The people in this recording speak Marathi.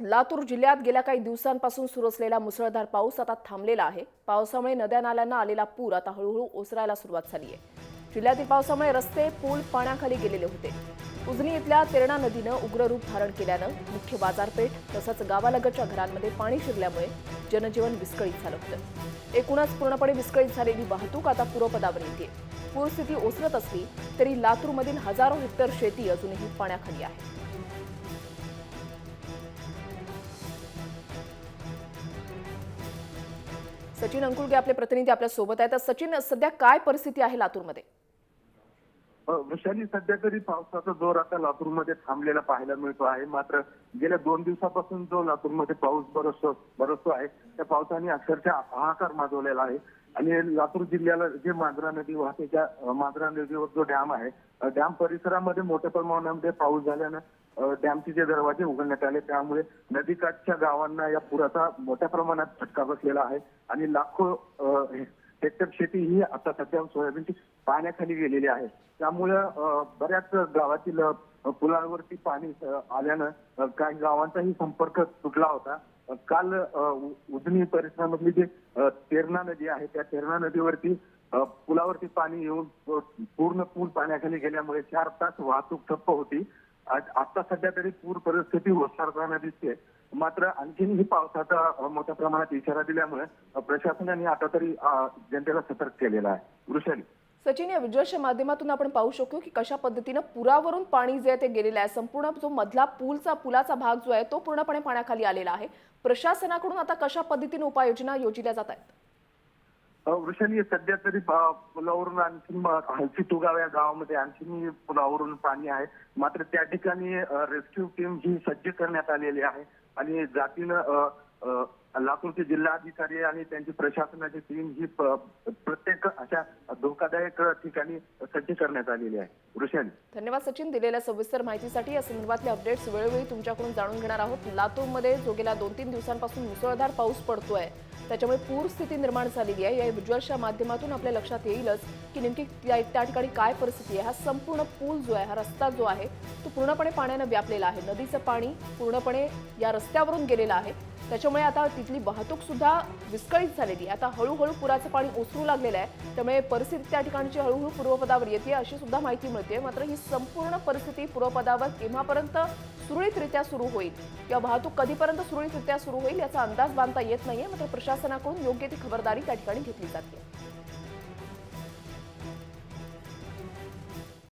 लातूर जिल्ह्यात गेल्या काही दिवसांपासून सुरू असलेला मुसळधार पाऊस आता थांबलेला आहे। पावसामुळे नद्या नाल्यांना आलेला पूर आता हळूहळू ओसरायला सुरुवात झाली आहे। जिल्ह्यातील पावसामुळे रस्ते पूल पाण्याखाली गेलेले होते। उजनी इथल्या तेरणा नदीनं उग्र रूप धारण केल्यानं मुख्य बाजारपेठ तसंच गावालगतच्या घरांमध्ये पाणी शिरल्यामुळे जनजीवन विस्कळीत झालं होतं। एकूणच पूर्णपणे विस्कळीत झालेली वाहतूक आता पूर्वपदावर येते। पूरस्थिती ओसरत असली तरी लातूरमधील हजारो हेक्टर शेती अजूनही पाण्याखाली आहे। सचिन अंकुलगे आपले प्रतिनिधी आपल्या सोबत आहेत। सचिन, सध्या काय परिस्थिती आहे लातूरमध्ये? वैशाली, सध्या तरी पावसाचा जोर आता लातूरमध्ये थांबलेला पाहायला मिळतो आहे। मात्र गेल्या 2 दिवसापासून जो लातूरमध्ये पाऊस बरसतो आहे, त्या पावसाने अक्षरशः हाहाकार माजवलेला आहे। आणि लातूर जिल्ह्याला जे मांजरा नदी वाहते, त्या मांजरा नदीवर जो डॅम आहे, डॅम परिसरामध्ये मोठ्या प्रमाणामध्ये पाऊस झाल्यानं डॅमचे जे दरवाजे उघडण्यात आले, त्यामुळे नदीकाठच्या गावांना या पुराचा मोठ्या प्रमाणात फटका बसलेला आहे। आणि लाखो हेक्टर शेती ही आता सध्या सोयाबीनची पाण्याखाली गेलेली आहे। त्यामुळे बऱ्याच गावातील पुलावरती पाणी आल्यानं काही गावांचाही संपर्क तुटला होता। काल उजनी परिसरामधली जी तेरणा नदी आहे, त्या तेरणा नदीवरती पुलावरती पाणी येऊन पूर्ण पूल पाण्याखाली गेल्यामुळे 4 तास वाहतूक ठप्प होती। आता सध्या तरी पूर परिस्थिती ओसरताना दिसते। मात्र आणखीनही पावसाचा मोठ्या प्रमाणात इशारा दिल्यामुळे प्रशासनाने आता तरी जनतेला सतर्क केलेला आहे। वृषाली, सचिन, या व्हिज्युअलच्या माध्यमातून आपण पाहू शकतो की कशा पद्धतीने पुरावरून पाणी जे आहे ते गेलेलं आहे। संपूर्ण जो मधला पुलाचा भाग जो आहे तो पूर्णपणे पाण्याखाली आलेला आहे। प्रशासनाकडून आता कशा पद्धतीने उपाययोजना योजल्या जात आहेत? वृषाली, सध्या तरी पुलावरून आणखी हलसी तुगाव या गावामध्ये आणखी पुलावरून पाणी आहे। मात्र त्या ठिकाणी रेस्क्यू टीम ही सज्ज करण्यात आलेली आहे आणि जातीनं लातूरचे जिल्हाधिकारी आणि त्यांची प्रशासनाची टीम ही प्रत्येक अशा धोकादायक ठिकाणी सज्ज करण्यात आलेली आहे। वृषाली, धन्यवाद सचिन, दिलेल्या सविस्तर माहितीसाठी। या संदर्भातले अपडेट्स वेळोवेळी तुमच्याकडून जाणून घेणार आहोत। लातूरमध्ये जो गेल्या 2-3 दिवसांपासून मुसळधार पाऊस पडतोय, त्याच्यामुळे पूर स्थिती निर्माण झालेली आहे। या व्हिज्युअल्सच्या माध्यमातून आपल्या लक्षात येईलच की नेमकी त्या ठिकाणी काय परिस्थिती आहे। हा संपूर्ण पूल जो आहे, हा रस्ता जो आहे तो पूर्णपणे पाण्याने व्यापलेला आहे। नदीचं पाणी पूर्णपणे या रस्त्यावरून गेलेलं आहे। त्याच्यामुळे आता तिथली वाहतूक सुद्धा विस्कळीत झालेली आहे। आता हळूहळू पुराचं पाणी ओसरू लागलेलं आहे, त्यामुळे परिस्थिती त्या ठिकाणची हळूहळू पूर्वपदावर येते अशी सुद्धा माहिती मिळते। मात्र ही संपूर्ण परिस्थिती पूर्वपदावर केव्हापर्यंत सुरळीतरित्या सुरू होईल किंवा वाहतूक कधीपर्यंत सुरळीतरित्या सुरू होईल याचा अंदाज बांधता येत नाहीये। मात्र प्रशासनाकडून योग्य ती खबरदारी त्या ठिकाणी घेतली जाते।